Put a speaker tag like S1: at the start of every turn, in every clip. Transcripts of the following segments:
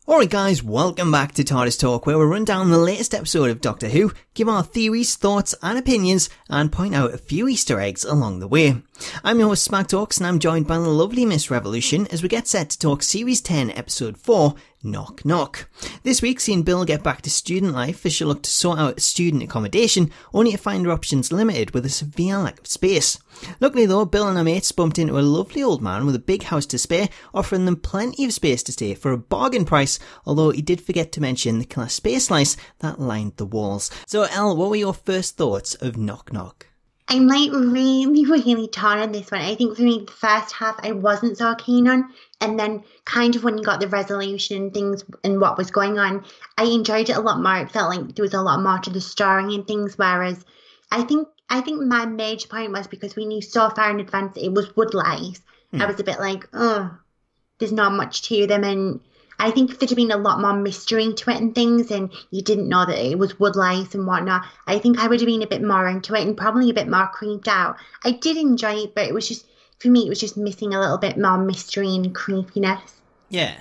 S1: Alright guys, welcome back to Tardis Talk, where we run down the latest episode of Doctor Who, give our theories, thoughts and opinions, and point out a few Easter eggs along the way. I'm your host Smack Talks, and I'm joined by the lovely Miss Revolution as we get set to talk Series 10, Episode 4, Knock Knock. This week seeing Bill get back to student life as she looked to sort out student accommodation, only to find her options limited with a severe lack of space. Luckily though, Bill and her mates bumped into a lovely old man with a big house to spare, offering them plenty of space to stay for a bargain price, although he did forget to mention the killer space lice that lined the walls. So Elle, what were your first thoughts of Knock Knock?
S2: I'm really torn on this one. I think for me, the first half I wasn't so keen on, and then kind of when you got the resolution and things and what was going on, I enjoyed it a lot more. It felt like there was a lot more to the story and things, whereas I think my major point was because we knew so far in advance it was wood lice. I was a bit like, oh, there's not much to them, and I think if there'd been a lot more mystery to it and things, and you didn't know that it was wood lice and whatnot, I think I would have been a bit more into it and probably a bit more creeped out. I did enjoy it, but it was just, for me, it was just missing a little bit more mystery and creepiness.
S1: Yeah.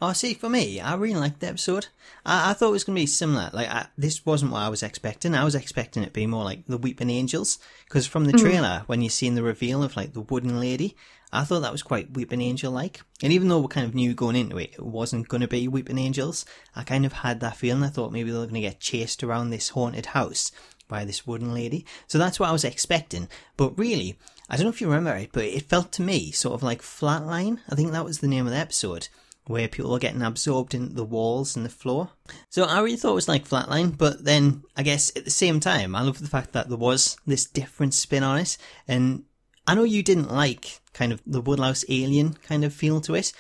S1: Oh, see, for me, I really liked the episode. I thought it was going to be similar. This wasn't what I was expecting. I was expecting it to be more like the Weeping Angels, because from the trailer, when you seen the reveal of like the wooden lady, I thought that was quite Weeping Angel-like. And even though we kind of knew going into it, it wasn't going to be Weeping Angels, I kind of had that feeling. I thought maybe they were going to get chased around this haunted house by this wooden lady. So that's what I was expecting. But really, I don't know if you remember it, but it felt to me sort of like Flatline. I think that was the name of the episode, where people were getting absorbed into the walls and the floor. So I really thought it was like Flatline, but then I guess at the same time, I love the fact that there was this different spin on it. And I know you didn't like kind of the Woodlouse alien kind of feel to it,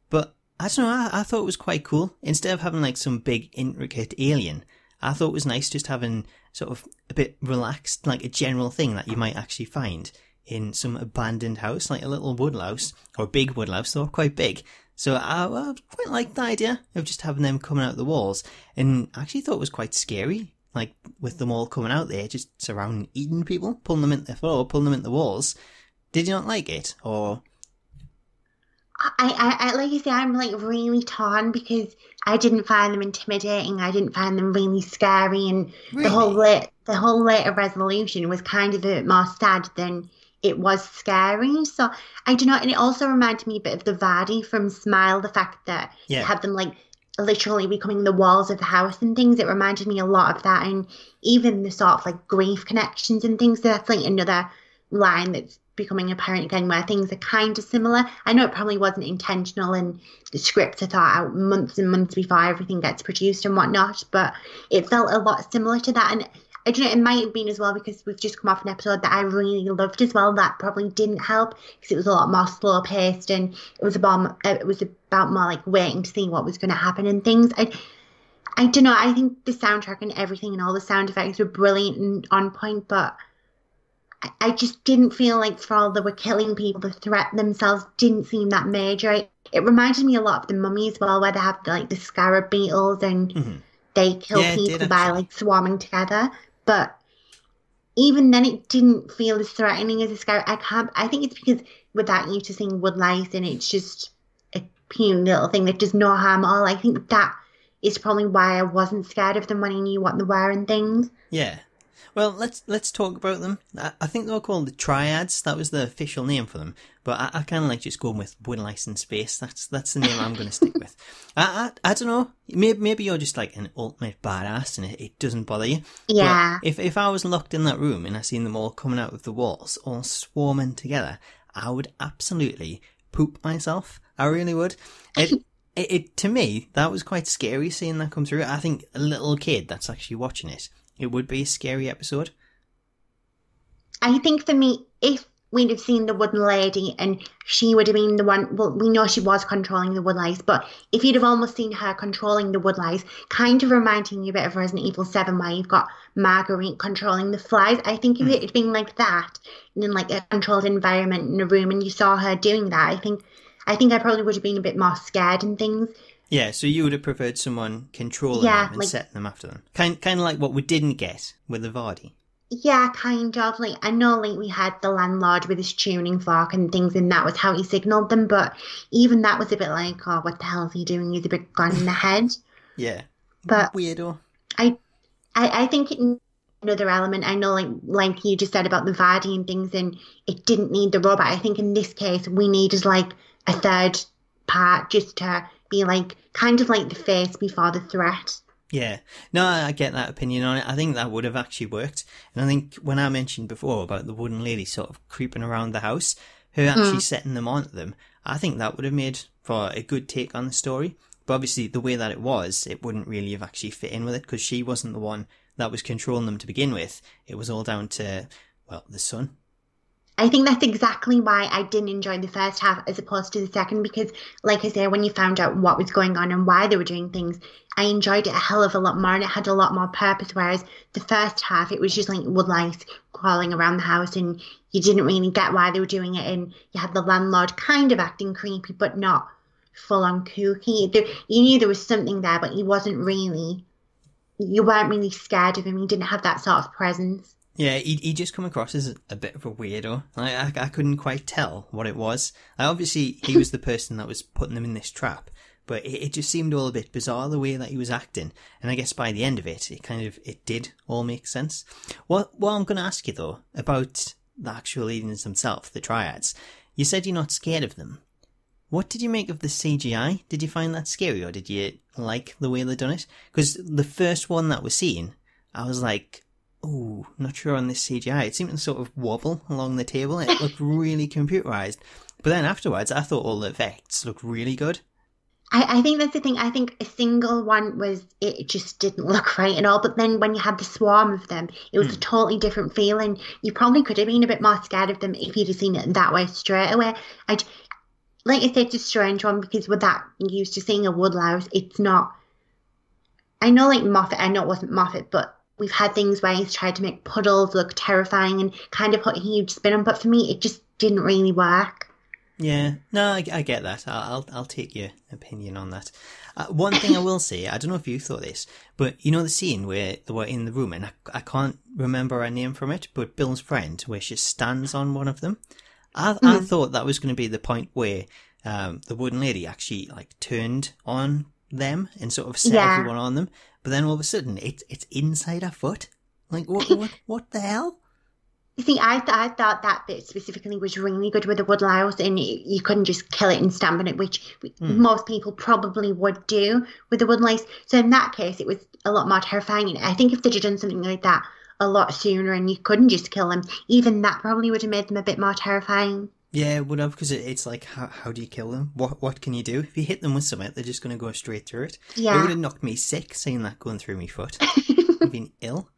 S1: but I don't know, I thought it was quite cool. Instead of having like some big intricate alien, I thought it was nice just having sort of a bit relaxed, like a general thing that you might actually find in some abandoned house, like a little woodlouse, or a big woodlouse, they were quite big. So I quite liked the idea of just having them coming out the walls, and I actually thought it was quite scary, like with them all coming out there, just surrounding, eating people, pulling them into the floor, pulling them into the walls. Did you not like it, or?
S2: I like you say, I'm like really torn because I didn't find them intimidating. I didn't find them really scary, and
S1: Really?
S2: the whole later resolution was kind of a bit more sad than it was scary. So I don't know, and it also reminded me a bit of the Vardy from Smile, the fact that you have them like literally becoming the walls of the house and things. It reminded me a lot of that, and even the sort of like grief connections and things. That's like another line that's becoming apparent again, where things are kind of similar. I know it probably wasn't intentional and the scripts are thought out months and months before everything gets produced and whatnot, but it felt a lot similar to that. And I don't know, it might have been as well because we've just come off an episode that I really loved as well. That probably didn't help because it was a lot more slow paced, and it was about more like waiting to see what was going to happen and things. I don't know, I think the soundtrack and everything and all the sound effects were brilliant and on point, but I just didn't feel like for all they were killing people, the threat themselves didn't seem that major. It reminded me a lot of The Mummy as well, where they have like the scarab beetles and they kill people by like swarming together. But even then, it didn't feel as threatening as a scarab. I think it's because we're that used to seeing wood lice, and it's just a puny little thing that does no harm at all. I think that is probably why I wasn't scared of them when I knew what they were and things.
S1: Yeah. Well, let's talk about them. I think they were called the Triads. That was the official name for them. But I kind of like just going with Woodlice in Space. That's the name I'm going to stick with. I don't know. Maybe you're just like an ultimate badass and it doesn't bother you.
S2: Yeah.
S1: But if I was locked in that room and I seen them all coming out of the walls, all swarming together, I would absolutely poop myself. I really would. It to me, that was quite scary seeing that come through. I think a little kid that's actually watching it would be a scary episode.
S2: I think for me, if we'd have seen the wooden lady and she would have been the one, well, we know she was controlling the wood lice, but if you'd have almost seen her controlling the wood lice, kind of reminding you a bit of Resident Evil 7 where you've got Marguerite controlling the flies, I think if it had been like that, and in like a controlled environment in a room and you saw her doing that, I think I probably would have been a bit more scared and things.
S1: Yeah, so you would have preferred someone controlling them and setting them after them. Kind of like what we didn't get with the Vardy.
S2: Yeah, kind of. Like, I know, like, we had the landlord with his tuning fork and things, and that was how he signaled them. But even that was a bit like, oh, what the hell is he doing? He's a bit gone in the head.
S1: Yeah.
S2: But
S1: Weirdo.
S2: I, I think another element. I know, like you just said about the Vardy and things, and it didn't need the robot. I think in this case, we needed like a third part just to be like kind of like the face before the threat.
S1: Yeah. No, I get that opinion on it. I think that would have actually worked. And I think when I mentioned before about the wooden lady sort of creeping around the house, her actually setting them onto them, I think that would have made for a good take on the story. But obviously, the way that it was, it wouldn't really have actually fit in with it because she wasn't the one that was controlling them to begin with. It was all down to, well, the son.
S2: I think that's exactly why I didn't enjoy the first half as opposed to the second because, like I say, when you found out what was going on and why they were doing things, I enjoyed it a hell of a lot more and it had a lot more purpose. Whereas the first half, it was just like woodlice crawling around the house and you didn't really get why they were doing it. And you had the landlord kind of acting creepy, but not full on kooky. You knew there was something there, but you weren't really scared of him. You didn't have that sort of presence.
S1: Yeah, he just come across as a bit of a weirdo. I couldn't quite tell what it was. Obviously, he was the person that was putting them in this trap, but it just seemed all a bit bizarre the way that he was acting. And I guess by the end of it, it did all make sense. What I'm going to ask you though about the actual aliens themselves, the triads. You said you're not scared of them. What did you make of the CGI? Did you find that scary, or did you like the way they done it? Because the first one that was seen, I was like, oh, not sure on this CGI. It seemed to sort of wobble along the table. It looked really computerized. But then afterwards, I thought all the effects looked really good.
S2: I think that's the thing. I think a single one it just didn't look right at all. But then when you had the swarm of them, it was a totally different feeling. You probably could have been a bit more scared of them if you'd have seen it that way straight away. Like I said, it's a strange one because with that used to seeing a woodlouse, it's not. I know, like Moffat. I know it wasn't Moffat, but we've had things where he's tried to make puddles look terrifying and kind of put a huge spin on. But for me, it just didn't really work.
S1: Yeah, no, I get that. I'll take your opinion on that. One thing I will say, I don't know if you thought this, but you know the scene where they were in the room, and I can't remember her name from it, but Bill's friend, where she stands on one of them. I thought that was going to be the point where the wooden lady actually like turned on them and sort of set everyone on them, but then all of a sudden it's inside her foot. Like what the hell?
S2: You see, I thought that bit specifically was really good with the woodlouse, and you couldn't just kill it and stamp on it, which most people probably would do with the woodlouse. So in that case, it was a lot more terrifying. And I think if they'd have done something like that a lot sooner and you couldn't just kill them, even that probably would have made them a bit more terrifying.
S1: Yeah, it would have, because it's like, how do you kill them? What can you do? If you hit them with something, they're just going to go straight through it.
S2: Yeah.
S1: It would have knocked me sick, seeing that going through my foot. I've been ill.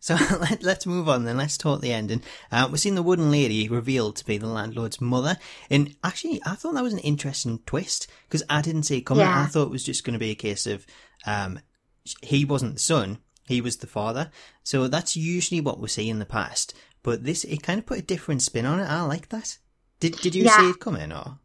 S1: So let's move on then. Let's talk the ending. We're seeing the wooden lady revealed to be the landlord's mother. And actually, I thought that was an interesting twist, because I didn't see it coming. Yeah. I thought it was just going to be a case of he wasn't the son, he was the father. So that's usually what we see in the past. But it kind of put a different spin on it. I like that. Did you see it coming, or?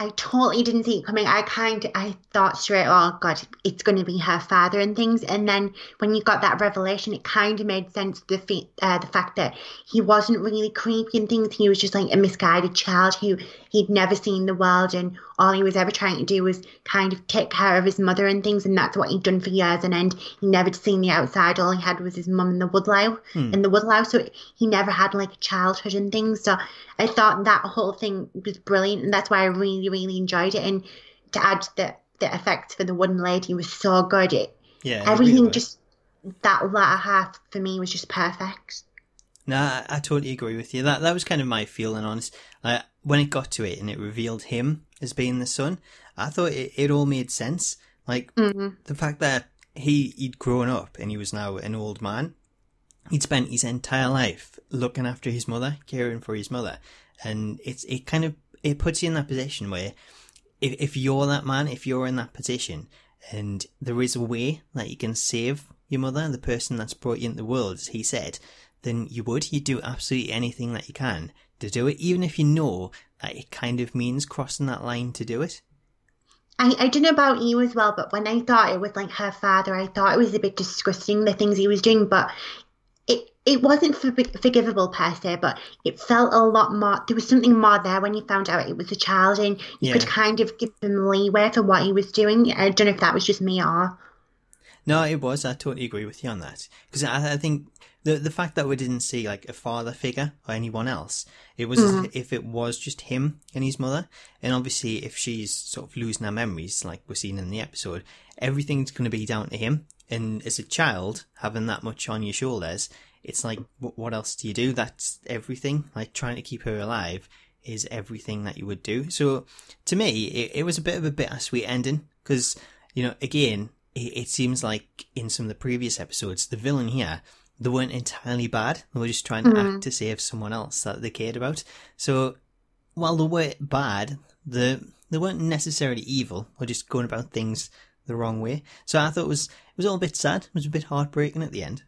S2: I totally didn't see it coming. I thought straight, oh God, it's going to be her father and things. And then when you got that revelation, it kind of made sense. The fact that he wasn't really creepy and things. He was just like a misguided child who he'd never seen the world, and all he was ever trying to do was kind of take care of his mother and things. And that's what he'd done for years on end. He never seen the outside. All he had was his mum and the woodlouse. So he never had like a childhood and things. So I thought that whole thing was brilliant, and that's why I really, really enjoyed it. And to add the effects for the wooden lady was so good. Everything really just that latter half for me was just perfect.
S1: No, I totally agree with you. That was kind of my feeling on it. When it got to it and it revealed him as being the son, I thought it all made sense. Like the fact that he'd grown up and he was now an old man. He'd spent his entire life looking after his mother, caring for his mother, and it puts you in that position where if you're that man, if you're in that position, and there is a way that you can save your mother, the person that's brought you into the world, as he said, then you'd do absolutely anything that you can to do it, even if you know that it kind of means crossing that line to do it.
S2: I don't know about you as well, but when I thought it was like her father, I thought it was a bit disgusting, the things he was doing, but it wasn't forgivable per se, but it felt a lot more. There was something more there when you found out it was a child, and you could kind of give him leeway for what he was doing. I don't know if that was just me or.
S1: No, it was. I totally agree with you on that. Because I think the fact that we didn't see like a father figure or anyone else, it was as if it was just him and his mother. And obviously, if she's sort of losing her memories, like we're seeing in the episode, everything's going to be down to him. And as a child, having that much on your shoulders, it's like, what else do you do? That's everything. Like trying to keep her alive is everything that you would do. So to me, it was a bit of a bittersweet ending because, you know, again, it seems like in some of the previous episodes, the villain here, they weren't entirely bad. They were just trying to act to save someone else that they cared about. So while they were bad, they weren't necessarily evil or just going about things the wrong way. So I thought it was all a bit sad. It was a bit heartbreaking at the end.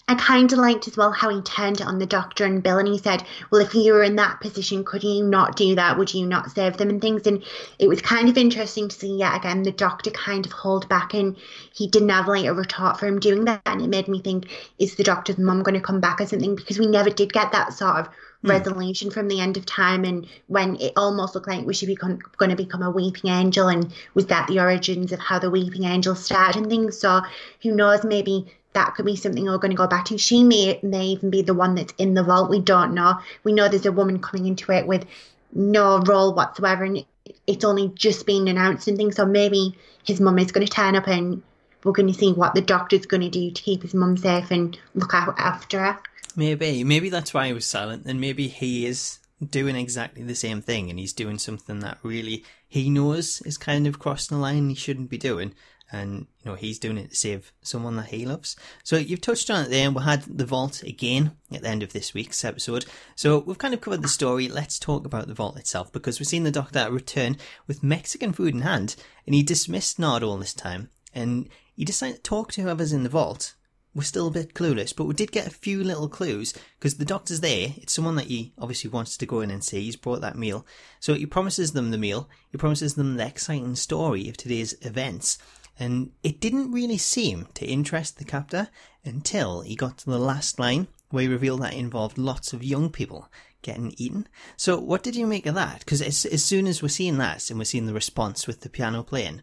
S2: I kind of liked as well how he turned it on the doctor and Bill, and he said, well, if you were in that position, could you not do that? Would you not save them and things? And it was kind of interesting to see yet again the doctor kind of hold back, and he didn't have like a retort for him doing that. And it made me think, is the doctor's mum going to come back or something? Because we never did get that sort of resolution from the end of time, and when it almost looked like we should be going to become a weeping angel, and was that the origins of how the weeping angel started and things? So who knows, maybe that could be something we're going to go back to. She may even be the one that's in the vault. We don't know. We know there's a woman coming into it with no role whatsoever, and it's only just been announced and things. So maybe his mum is going to turn up, and we're going to see what the doctor's going to do to keep his mum safe and look out after her.
S1: Maybe that's why he was silent, and maybe he is doing exactly the same thing, and he's doing something that really he knows is kind of crossing the line he shouldn't be doing. And, you know, he's doing it to save someone that he loves. So you've touched on it there, and we had the vault again at the end of this week's episode. So we've kind of covered the story. Let's talk about the vault itself, because we've seen the doctor return with Mexican food in hand, and he dismissed Nardole this time, and he decided to talk to whoever's in the vault. We're still a bit clueless, but we did get a few little clues, because the doctor's there. It's someone that he obviously wants to go in and see. He's brought that meal. So he promises them the meal. He promises them the exciting story of today's events. And it didn't really seem to interest the captor until he got to the last line, where he revealed that it involved lots of young people getting eaten. So what did you make of that? Because as soon as we're seeing that, and we're seeing the response with the piano playing,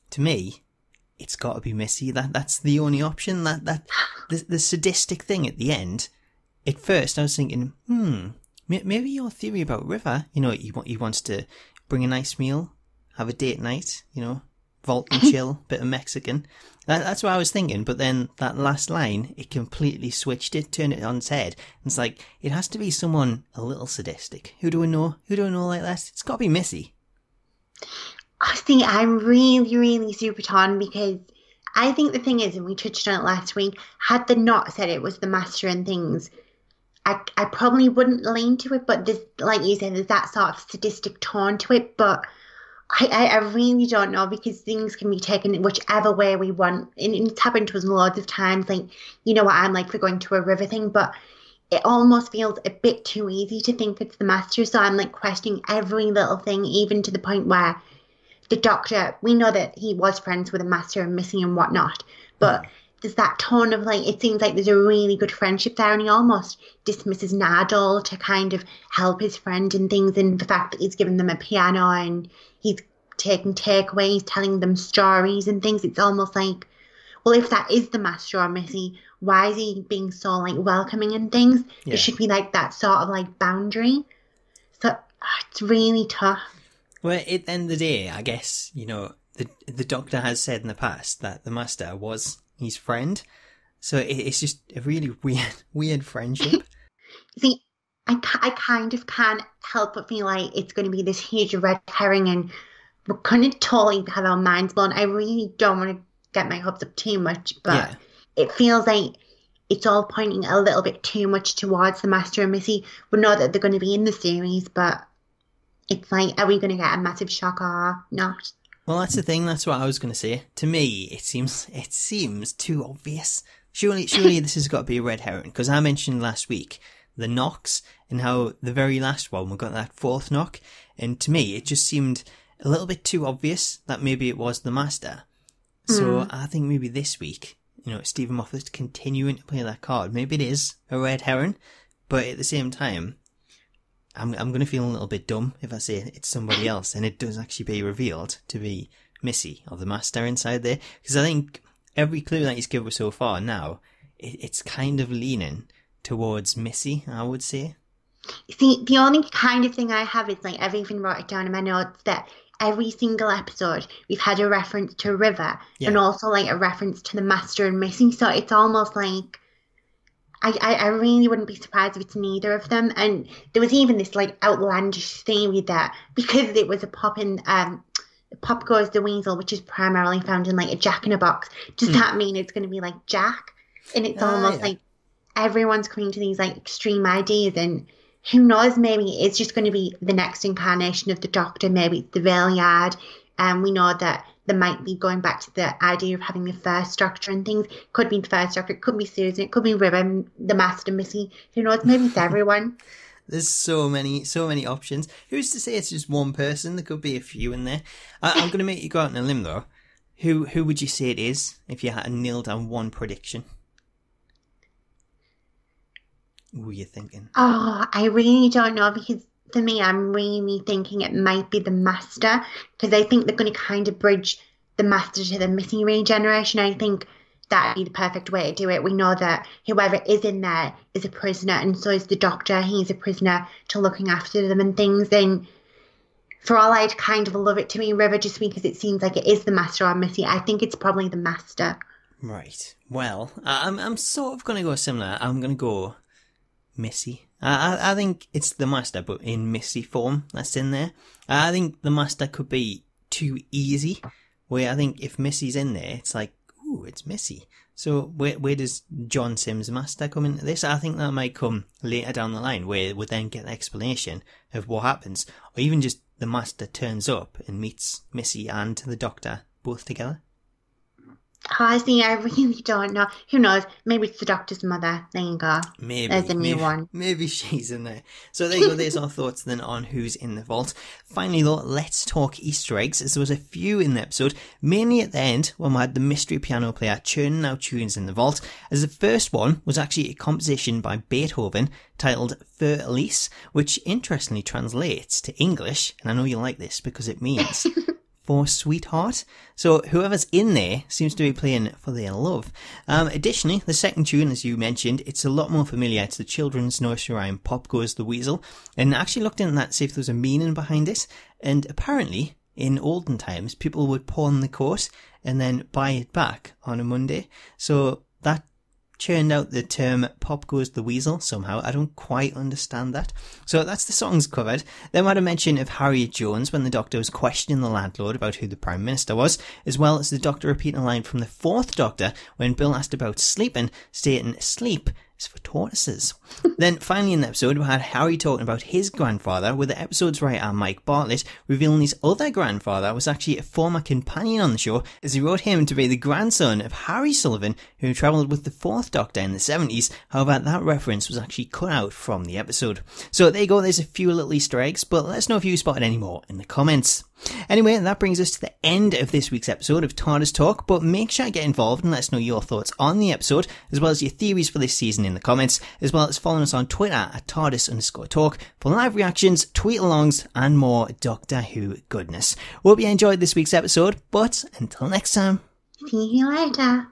S1: to me, it's got to be Missy. That's the only option. The sadistic thing at the end. At first, I was thinking, maybe your theory about River, you know, he wants to bring a nice meal, have a date night, you know, vault and chill, bit of Mexican. That's what I was thinking. But then that last line, it completely switched it, turned it on its head. It's like, it has to be someone a little sadistic. Who do I know? Who do I know like that? It's got to be Missy.
S2: I think I'm really, really super torn, because I think the thing is, and we touched on it last week, had they not said it was the master and things, I probably wouldn't lean to it. But there's, like you said, there's that sort of sadistic tone to it. But I really don't know, because things can be taken whichever way we want. And it's happened to us loads of times. Like, you know what I'm like for going to a river thing, but it almost feels a bit too easy to think it's the master. So I'm like questioning every little thing, even to the point where the doctor, we know that he was friends with the master and Missy and whatnot, but there's that tone of like, it seems like there's a really good friendship there, and he almost dismisses Nardole to kind of help his friend and things, and the fact that he's given them a piano and he's taking takeaways, telling them stories and things. It's almost like, well, if that is the master or Missy, why is he being so like welcoming and things? Yeah. There should be like that sort of like boundary. So it's really tough.
S1: Well, at the end of the day, I guess, you know, the doctor has said in the past that the master was his friend. So it's just a really weird friendship.
S2: See, I kind of can't help but feel like it's going to be this huge red herring, and we're going to totally have our minds blown. I really don't want to get my hopes up too much, but it feels like it's all pointing a little bit too much towards the master and Missy. We know that they're going to be in the series, but it's like, are we going to get a massive shock or not?
S1: Well, that's the thing. That's what I was going to say. To me, it seems too obvious. Surely this has got to be a red herring, because I mentioned last week the knocks and how the very last one we got that fourth knock, and to me it just seemed a little bit too obvious that maybe it was the master. So I think maybe this week Stephen Moffat continuing to play that card. Maybe it is a red herring, but at the same time, I'm going to feel a little bit dumb if I say it's somebody else and it does actually be revealed to be Missy or the Master inside there. Because I think every clue that he's given us so far now, it's kind of leaning towards Missy, I would say.
S2: See, the only kind of thing I have is, like, I've even wrote it down in my notes that every single episode we've had a reference to River and also, like, a reference to the Master and Missy. So it's almost like I really wouldn't be surprised if it's neither of them. And there was even this, like, outlandish theory that because it was a Pop Goes the Weasel, which is primarily found in, like, a Jack-in-a-Box, does that mean it's going to be, like, Jack? And it's almost like everyone's coming to these, like, extreme ideas, and who knows, maybe it's just going to be the next incarnation of the Doctor. Maybe it's the Valeyard. And we know that they might be going back to the idea of having the first Doctor and things. Could be the first Doctor, it could be Susan, it could be River, the Master, Missy. Who knows, maybe it's everyone.
S1: There's so many options. Who's to say it's just one person? There could be a few in there. I'm going to make you go out on a limb, though. Who would you say it is if you had to nail down one prediction? Who are you thinking?
S2: Oh, I really don't know, because for me, I'm really thinking it might be the Master, because I think they're going to kind of bridge the Master to the Missy regeneration. I think that'd be the perfect way to do it. We know that whoever is in there is a prisoner, and so is the Doctor. He's a prisoner to looking after them and things. And for all I'd kind of love it to be River, just because it seems like it is the Master or Missy, I think it's probably the Master.
S1: Right. Well, I'm sort of going to go similar. I'm going to go Missy. I think it's the Master, but in Missy form that's in there. I think the Master could be too easy, where I think if Missy's in there, it's like, ooh, it's Missy. So where does John Sims' Master come into this? I think that might come later down the line, where we then get an explanation of what happens, or even just the Master turns up and meets Missy and the Doctor both together.
S2: I see, I really don't know. Who knows? Maybe it's the Doctor's mother. There you go.
S1: Maybe.
S2: There's a new one.
S1: Maybe she's in there. So there you go. There's our thoughts then on who's in the vault. Finally, though, let's talk Easter eggs, as there was a few in the episode, mainly at the end when we had the mystery piano player churning out tunes in the vault, as the first one was actually a composition by Beethoven titled Für Elise, which interestingly translates to English, and I know you like this because it means for sweetheart. So whoever's in there seems to be playing for their love. Additionally, the second tune, as you mentioned, it's a lot more familiar to the children's nursery rhyme Pop Goes the Weasel, and I actually looked into that to see if there was a meaning behind it, and apparently in olden times people would pawn the coat and then buy it back on a Monday. So that churned out the term Pop Goes the Weasel somehow. I don't quite understand that. So that's the songs covered. Then we had a mention of Harriet Jones when the Doctor was questioning the landlord about who the Prime Minister was, as well as the Doctor repeating a line from the Fourth Doctor when Bill asked about sleeping, stating sleep is for tortoises. Then finally in the episode we had Harry talking about his grandfather, with the episode's writer Mike Bartlett revealing his other grandfather was actually a former companion on the show, as he wrote him to be the grandson of Harry Sullivan, who travelled with the Fourth Doctor in the 70s. However, that reference was actually cut out from the episode. So there you go, there's a few little Easter eggs, but let us know if you spotted any more in the comments. Anyway, that brings us to the end of this week's episode of Tardis Talk, but make sure to get involved and let us know your thoughts on the episode, as well as your theories for this season in the comments, as well as following us on Twitter at Tardis_talk for live reactions, tweet-alongs, and more Doctor Who goodness. Hope you enjoyed this week's episode, but until next time.
S2: See you later.